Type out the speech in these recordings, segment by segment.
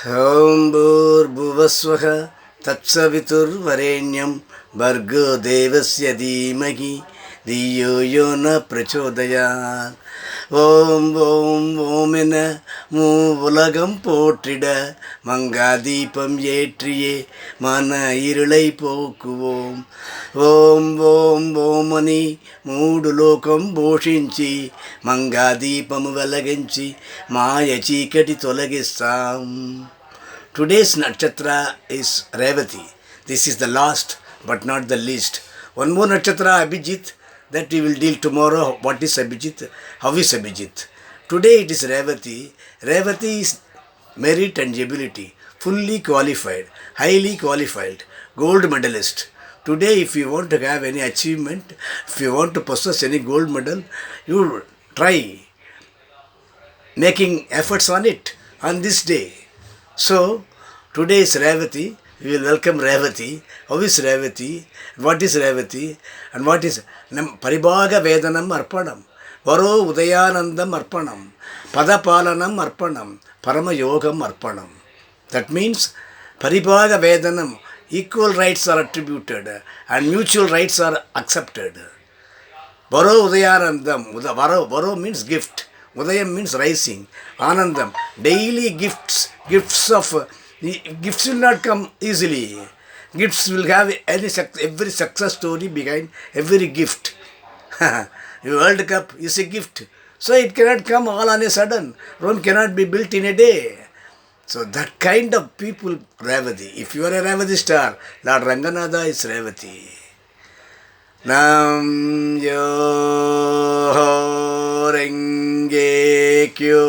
Om Bhuvasvaha Tatsaviturvarenyam Bhargo Devasya Dhimahi Dhiyo Yona Prachodayat. Om என மூவுலகம் போற்றிட மங்காதீபம் ஏற்றியே மன இருளை போக்குவோம். ఓమని మూడు లోకం భూషించి మంగాదీపము వెలగించి మాయ చీకటి తొలగిస్తాం. Today's nakshatra is Revati. This is the last but not the least. One more nakshatra, Abhijit, that we will deal tomorrow. What is Abhijit? How is Abhijit? Today it is Revati. Revati is merit and ability, fully qualified, highly qualified, gold medalist. Today, if you want to have any achievement, if you want to possess any gold medal, you try making efforts on it on this day. So, today is Revati. We will welcome Revati. How is Revati? What is Revati? And what is Paribhaga Vedanam Arpanam? Varo Udayanandam Arpanam. Padapalanam Arpanam. Parama Yogam Arpanam. That means Paribhaga Vedanam. Equal rights are attributed and mutual rights are accepted. Varo Udayanandam. Varo means gift. Udayam means rising. Anandam. Daily gifts. Gifts will not come easily. Gifts will have every success story behind every gift. Your World Cup is a gift. So it cannot come all on a sudden. Rome cannot be built in a day. So that kind of people, Revati. If you are a Revati star, Lord Ranganatha is Revati. Nam yo renge kyo.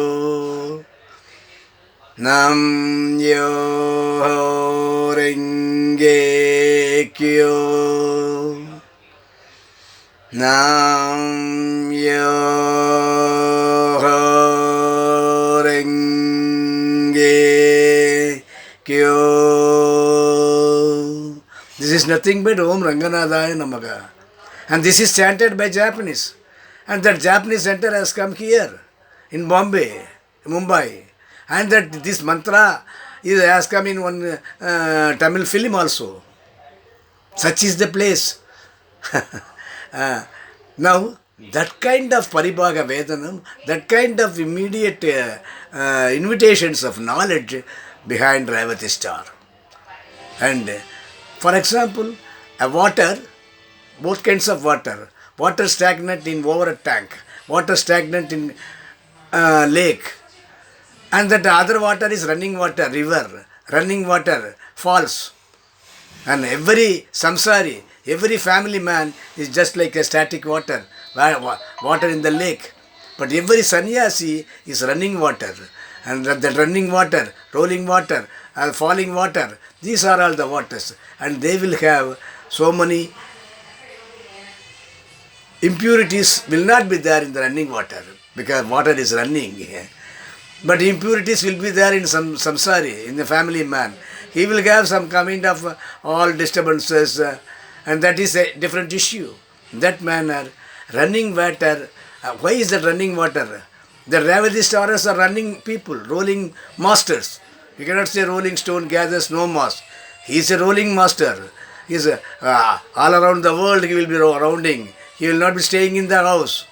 Nam yo renge kyo. Nam yo renge kyo. This is nothing but Om Ranganathaya Namaha. And this is chanted by Japanese. And that Japanese center has come here in Mumbai. And that this mantra has come in one Tamil film also. Such is the place. Now, that kind of Paribhaga Vedanam, that kind of immediate invitations of knowledge behind Revati star. And for example, a water, both kinds of water. Water stagnant in over a tank, water stagnant in lake. And that other water is running water, river, running water, falls. And every samsari, every family man is just like a static water in the lake. But every sannyasi is running water. And that running water, rolling water, falling water, these are all the waters. And they will have so many impurities will not be there in the running water because water is running. But impurities will be there in some samsari, in the family man. He will have some kind of all disturbances and that is a different issue. That manner, running water, why is that running water? The Revati stars are running people, rolling masters. You cannot say rolling stone gathers no moss. He is a rolling master. He is all around the world he will be rounding. He will not be staying in the house.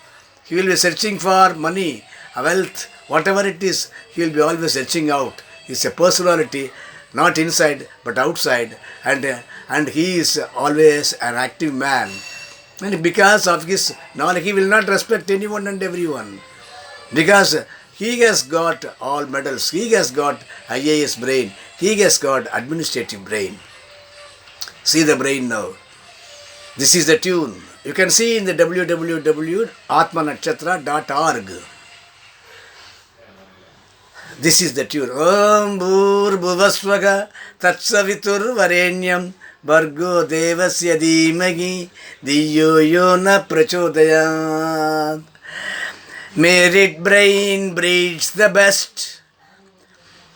He will be searching for money, wealth, whatever it is. He will be always searching out. He is a personality, not inside but outside. And he is always an active man. And because of his knowledge, he will not respect anyone and everyone. Because he has got all medals. He has got IAS brain. He has got administrative brain. See the brain now. This is the tune. You can see in the www.atmanakshatra.org. This is the tune. Om Bhuvasvaha Tatsaviturvarenyam Bhargo Devasya Dhimahi Dhiyo Yona Prachodayat. Merit brain breeds the best.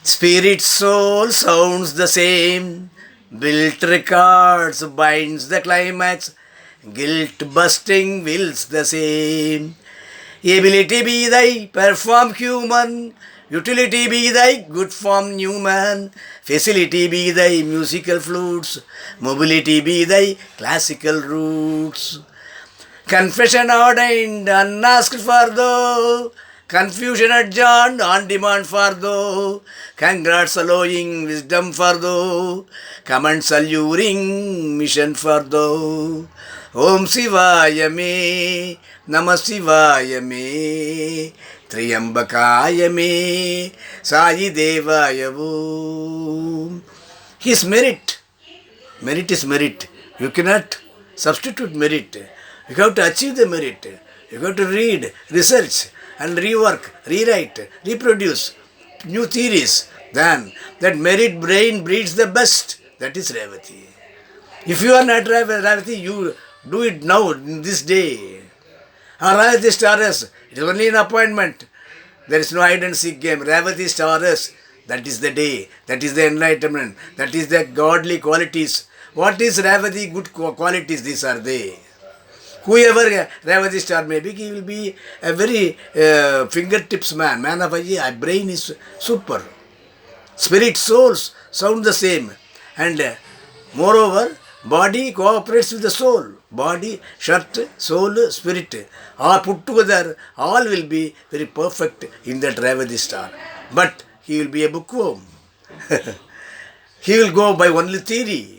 Spirit soul sounds the same. Built records binds the climax. Guilt busting wills the same. Ability be thy perform human. Utility be thy good form new man, facility be thy musical flutes, mobility be thy classical roots. Confession ordained, unasked for thou, confusion adjourned, on demand for thou, congrats allowing, wisdom for thou, commands alluring, mission for thou. Om Shivaya me, Namah Shivaya me, Triyambakaya me, Sayi Devaya Om. His merit. Merit is merit. You cannot substitute merit. You have to achieve the merit. You have to read, research, and rework, rewrite, reproduce new theories. Then that merit brain breeds the best. That is Revati. If you are not Revati, you do it now, in this day. Revati stars, it is only an appointment. There is no hide and seek game. Revati stars, that is the day. That is the enlightenment. That is the godly qualities. What is Revati good qualities? These are they. Whoever Revati star may be, he will be a very fingertips man. Man of a brain is super. Spirit, souls sound the same. And moreover, body cooperates with the soul. Body, shirt, soul, spirit, all put together, all will be very perfect in that Revati star. But he will be a bookworm. He will go by only theory.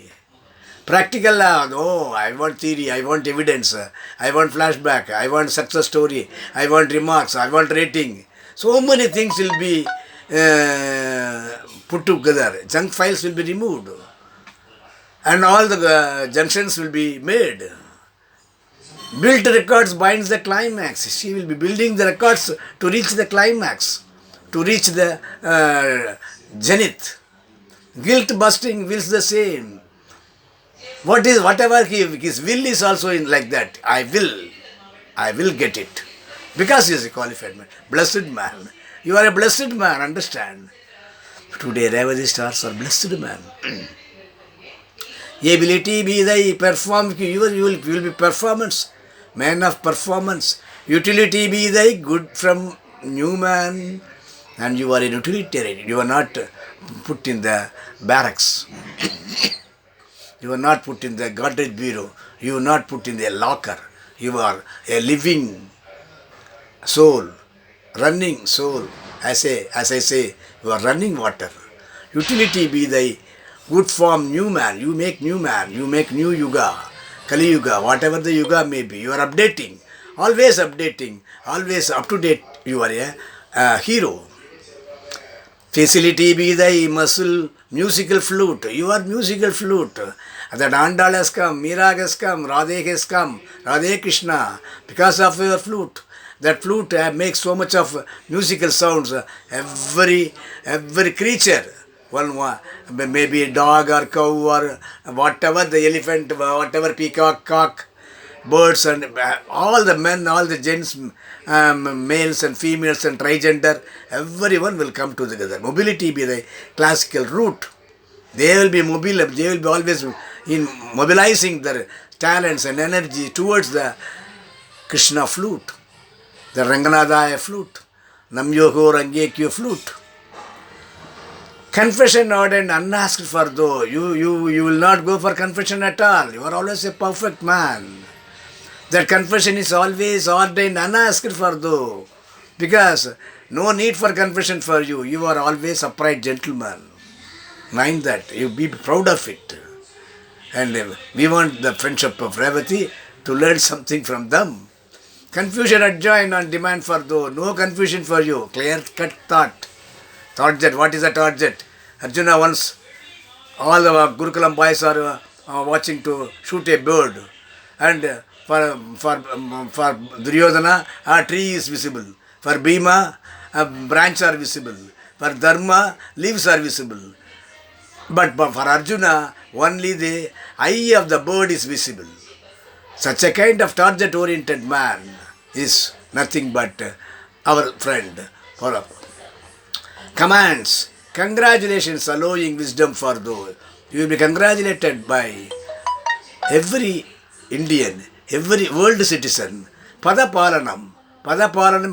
Practical, no, I want theory, I want evidence, I want flashback, I want success story, I want remarks, I want rating. So many things will be put together. Junk files will be removed. And all the junctions will be made. Built records binds the climax. She will be building the records to reach the climax, to reach the zenith. Guilt busting wills the same. Whatever his will is also in like that. I will get it. Because he is a qualified man. Blessed man. You are a blessed man, understand. Today Revati stars are blessed man. Ability be thy perform, you will be performance. Man of performance. Utility be thy good from new man. And you are a utilitarian. You are not put in the barracks. You are not put in the garbage bureau. You are not put in the locker. You are a living soul, running soul. As I say, you are running water. Utility be thy good form new man. You make new man. You make new yuga, Kali Yuga, whatever the yuga may be. You are updating. Always updating. Always up to date. You are a hero. Facility be thy muscle, musical flute. You are musical flute. That Andal has come, Meera has come, Radhe has come, Radhe Krishna. Because of your flute. That flute makes so much of musical sounds. Every creature, one maybe a dog or cow or whatever, the elephant, whatever, peacock, cock, birds, and all the men, all the gents, males and females and trigender, everyone will come together. Mobility be the classical root. They will be mobile, they will be always in mobilizing their talents and energy towards the Krishna flute, the Ranganadaya flute, Namyoho Rangekyo flute. Confession ordained unasked for though. You will not go for confession at all. You are always a perfect man. That confession is always ordained unasked for though. Because no need for confession for you. You are always upright gentleman. Mind that. You be proud of it. And we want the friendship of Revati to learn something from them. Confusion adjoined on demand for though. No confusion for you. Clear cut thought. Thought jet. What is a thought jet? Arjuna once, all the Gurukulam boys are watching to shoot a bird. And for Duryodhana, a tree is visible. For Bhima, a branch are visible. For Dharma, leaves are visible. But for Arjuna, only the eye of the bird is visible. Such a kind of target-oriented man is nothing but our friend. For commands, congratulations, allowing wisdom for those. You will be congratulated by every Indian, every world citizen. Padapalanam,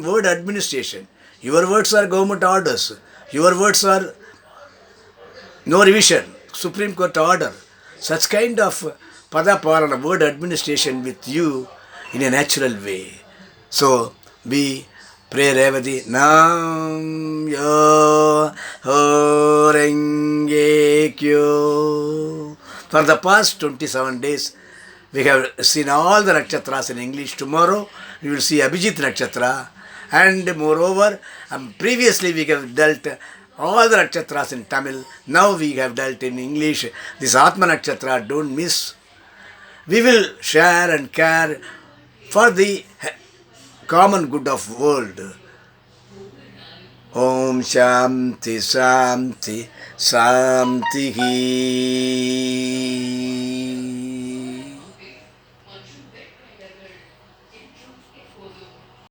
word administration. Your words are government orders. Your words are no revision, Supreme Court order. Such kind of Padapalana, word administration with you in a natural way. So we pray Revati Nam Yo Ho Renge Kyo. For the past 27 days, we have seen all the nakshatras in English. Tomorrow we will see Abhijit nakshatra, and moreover, previously we have dealt all the nakshatras in Tamil. Now we have dealt in English. This Atma nakshatra, don't miss. We will share and care for the common good of world. Om Shanti Shanti Shanti.